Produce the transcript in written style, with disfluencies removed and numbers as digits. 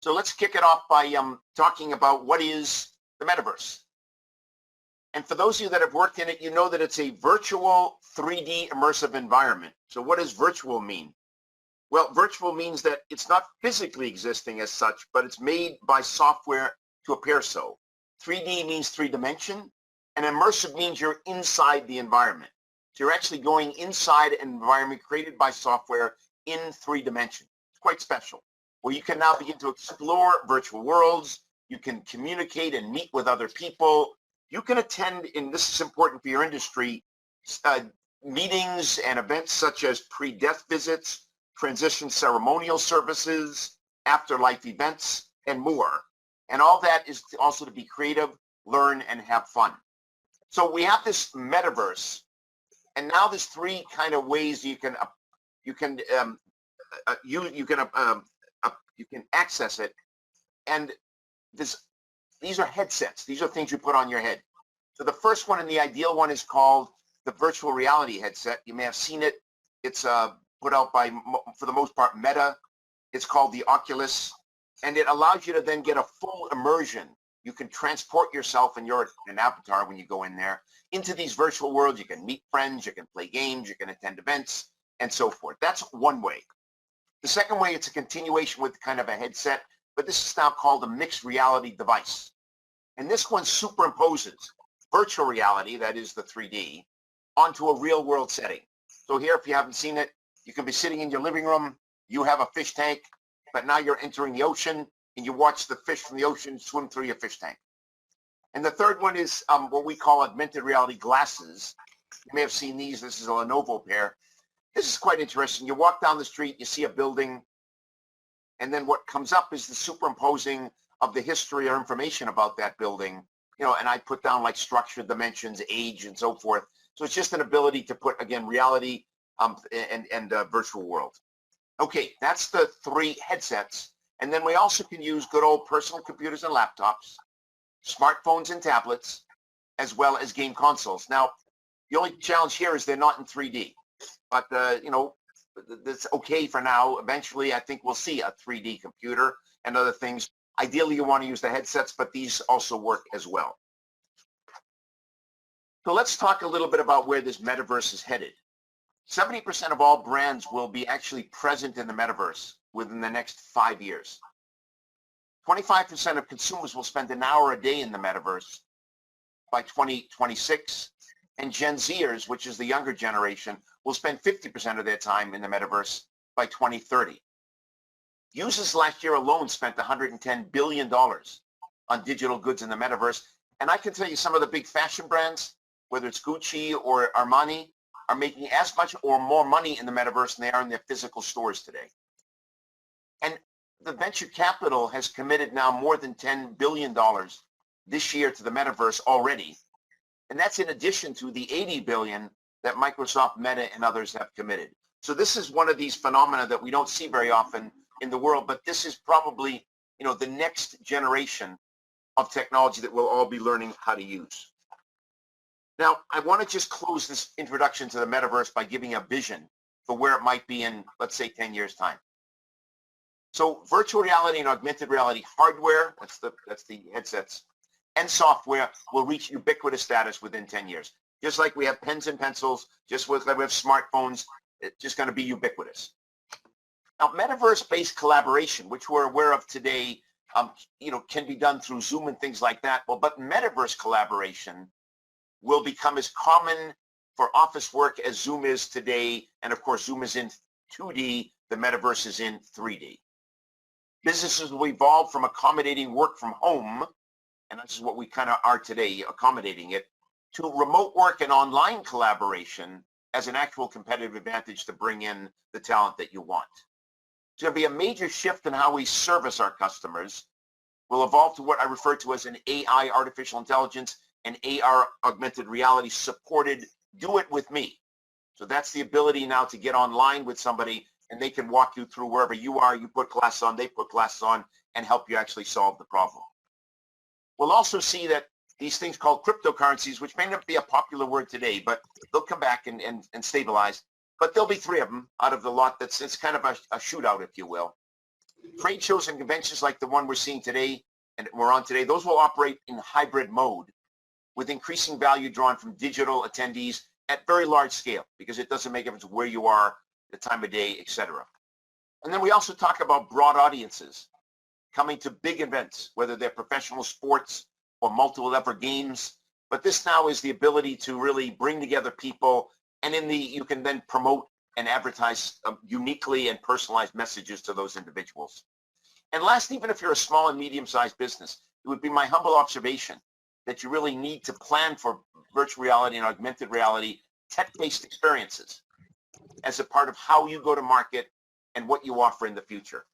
So let's kick it off by talking about what is the metaverse. And for those of you that have worked in it, you know that it's a virtual 3D immersive environment. So what does virtual mean? Well, virtual means that it's not physically existing as such, but it's made by software to appear so. 3D means 3-dimension, and immersive means you're inside the environment. So you're actually going inside an environment created by software in 3 dimensions. It's quite special, where you can now begin to explore virtual worlds. You can communicate and meet with other people. You can attend, and this is important for your industry, meetings and events such as pre-death visits, transition ceremonial services, afterlife events, and more. And all that is also to be creative, learn, and have fun. So we have this metaverse, and now there's 3 kind of ways you can access it. And these are headsets. These are things you put on your head. So the first one and the ideal one is called the virtual reality headset. You may have seen it. It's put out by, for the most part, Meta. It's called the Oculus, and it allows you to then get a full immersion. You can transport yourself, and you're an avatar when you go in there, into these virtual worlds. You can meet friends, you can play games, you can attend events, and so forth. That's one way. The second way, it's a continuation with kind of a headset, but this is now called a mixed reality device. And this one superimposes virtual reality, that is the 3D, onto a real world setting. So here, if you haven't seen it, you can be sitting in your living room, you have a fish tank, but now you're entering the ocean, and you watch the fish from the ocean swim through your fish tank. And the third one is what we call augmented reality glasses. You may have seen these. This is a Lenovo pair. This is quite interesting. You walk down the street, you see a building, and then what comes up is the superimposing of the history or information about that building. You know, and I put down like structure, dimensions, age, and so forth. So it's just an ability to put, again, reality and virtual world. Okay, that's the 3 headsets. And then we also can use good old personal computers and laptops, smartphones and tablets, as well as game consoles. Now, the only challenge here is they're not in 3D. But, you know, that's okay for now. Eventually, I think we'll see a 3D computer and other things. Ideally, you want to use the headsets, but these also work as well. So let's talk a little bit about where this metaverse is headed. 70% of all brands will be actually present in the metaverse within the next 5 years. 25% of consumers will spend an hour a day in the metaverse by 2026. And Gen Zers, which is the younger generation, will spend 50% of their time in the metaverse by 2030. Users last year alone spent $110 billion on digital goods in the metaverse. And I can tell you some of the big fashion brands, whether it's Gucci or Armani, are making as much or more money in the metaverse than they are in their physical stores today. And the venture capital has committed now more than $10 billion this year to the metaverse already. And that's in addition to the $80 billion that Microsoft, Meta, and others have committed. So this is one of these phenomena that we don't see very often in the world, but this is probably, you know, the next generation of technology that we'll all be learning how to use. Now, I want to just close this introduction to the metaverse by giving a vision for where it might be in, let's say, 10 years' time. So virtual reality and augmented reality hardware, that's the headsets, and software will reach ubiquitous status within 10 years. Just like we have pens and pencils, just like we have smartphones, it's just going to be ubiquitous. Now, metaverse-based collaboration, which we're aware of today, you know, can be done through Zoom and things like that. Well, but metaverse collaboration will become as common for office work as Zoom is today. And of course, Zoom is in 2D, the metaverse is in 3D. Businesses will evolve from accommodating work from home, and this is what we kind of are today, accommodating it, to remote work and online collaboration as an actual competitive advantage to bring in the talent that you want. It's going to be a major shift in how we service our customers. We'll evolve to what I refer to as an AI, artificial intelligence, and AR, augmented reality supported do it with me. So that's the ability now to get online with somebody and they can walk you through wherever you are. You put glasses on, they put glasses on, and help you actually solve the problem. We'll also see that these things called cryptocurrencies, which may not be a popular word today, but they'll come back and stabilize. But there'll be 3 of them out of the lot. It's kind of a shootout, if you will. Trade shows and conventions like the one we're seeing today and we're on today, those will operate in hybrid mode with increasing value drawn from digital attendees at very large scale because it doesn't make a difference where you are, the time of day, etc. And then we also talk about broad audiences coming to big events, whether they're professional sports or multi-level games. But this now is the ability to really bring together people, and you can then promote and advertise uniquely and personalized messages to those individuals. And last, even if you're a small and medium-sized business, it would be my humble observation that you really need to plan for virtual reality and augmented reality tech-based experiences as a part of how you go to market and what you offer in the future.